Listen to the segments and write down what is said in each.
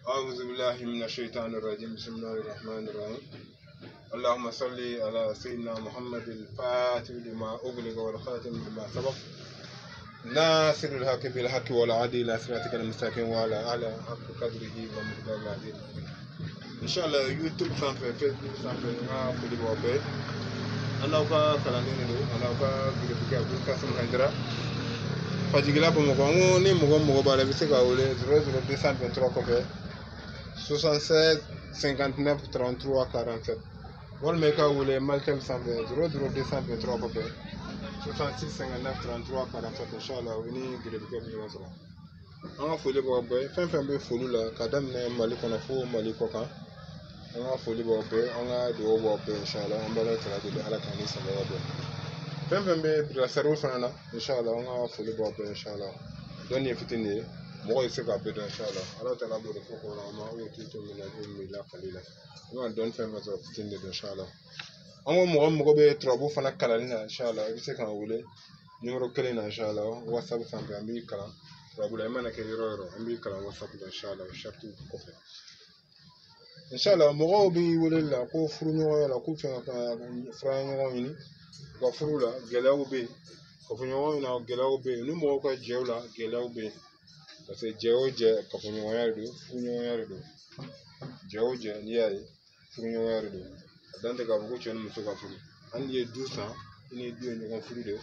أعوذ بالله من الشيطان الرجيم بسم الله الرحمن الرحيم اللهم صل على سيدنا محمد الفاتح لما أغلق والخاتم لما سبق ناصر الحق بالحق والعدل إلى صراطك المستقيم وعلى حق قدره ومقدار العظيم إن شاء الله يوتيوب سانفي فيسبوك سانفي فولي بوبي أنا وكا كلامي أنا وكا بيرفكا بوكا سمهندرا fajigila Bamako ngo ni mogo bala bise ka wole 00223 kofe 76 59 33 47 wol me ka wole Maltel 00223 kofe 66 59 33 47 inshallah wini gele bike bi wasa anga fole bo boy fen be folu la kadam ne mali kono fo mali ko kan anga fole bo boy anga do bo boy inshallah on bala tara de ala kan ni sama bo fen be bila saru fana inshallah anga fole bo boy inshallah don ye fitini mo ise ka be inshallah ala tala bo ko ko ma o tito min na mi la qalila no don fen be so fitini inshallah anga mo be trobo fana kala ni inshallah ise kan wule numéro kele na inshallah whatsapp sambe ambi kala trobo mana ke yoro ambi kala whatsapp inshallah chatu ko fe inshallah mo bi wule la ko furu nyo la ko fe ka fra nyo ni ko furu la gelawo be ko fu nyo na gelawo be ni mo ko jewla gelawo be parce que jewoje ko fu nyo ya do fu nyo ya do jewoje ni ya fu nyo ya do dan de ga ko chen mu so ka furu an ye 200 ni dio ni ko furu de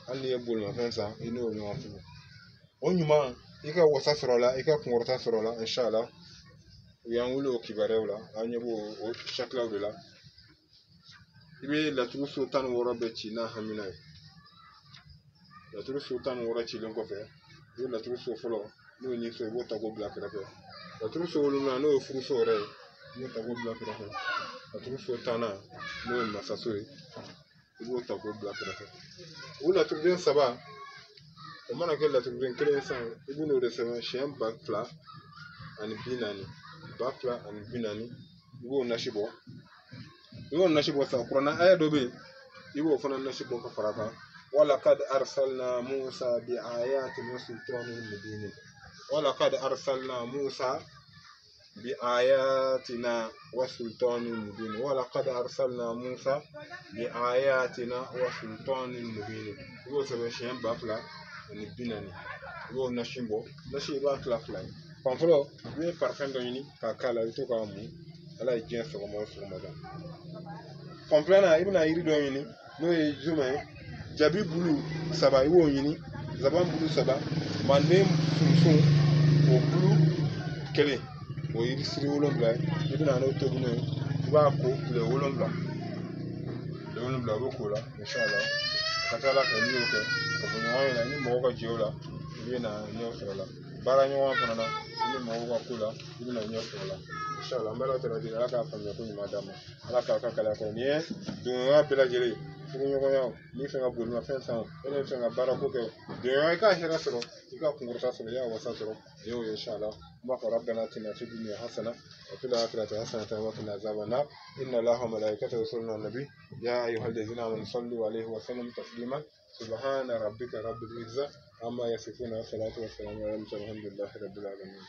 an ye bol ma 500 ni o nyo furu onyuma ika wasa sorola ika kungorta sorola inshallah yan wulo kibarewla anyebo o shakla de la ibe la turu sultan woro be ci na hamina la turu sultan woro ci len ko fe la turu so folo no ni so bo tago black rafe la turu so wolo na no furu so re no tago black rafe la turu sultana no masasoy bo tago black rafe wala turu den saba o mana ke la turu den kelen san ibu no de sama shem bakfla ani binani bakfla ani binani ibu nashibo يقول نشيب وثقرنا آية دوبي يقول فنا نشيب وكفرها ولقد أرسلنا موسى بآيات وسلطان مبين ولقد أرسلنا موسى بآياتنا وسلطان مبين ولقد أرسلنا موسى بآياتنا وسلطان مبين يقول سبحان بافلا نبينني يقول نشيب بافلا فلاي فانفلو بيه فرفن دوني كاكالا يتوقع مو ala jen so mo da komplana ibna iri do yini no e juma jabi bulu saba iwo yini zaban bulu saba mande sunsun o bulu kele o iri siri wolonbla ibna no to bunu ba ko le wolonbla bo ko la inshallah katala ka ni o ke ko no la ni mo ko jola ibna nyo so la bara nyo wa fana ni mo ko kula ibna nyo so la inshallah mbara tara dina aka fanya ko nyima dama aka kala ko ni do wa bela jere ko nyo ko yaw ni fe nga bulma fe san ene fe nga bara ko ke de ka hira soro ika kungurta soro ya wasa soro yo inshallah ma ko rabbana atina fid dunya hasana wa fil akhirati hasanatan wa qina azaban nar inna allaha wa malaikatahu yusalluna ala nabi ya ayyuhalladhina amanu sallu alayhi wa sallimu taslima subhana rabbika rabbil izzati amma yasifuna wa salatu wa salamu ala al mursalin walhamdulillahi rabbil alamin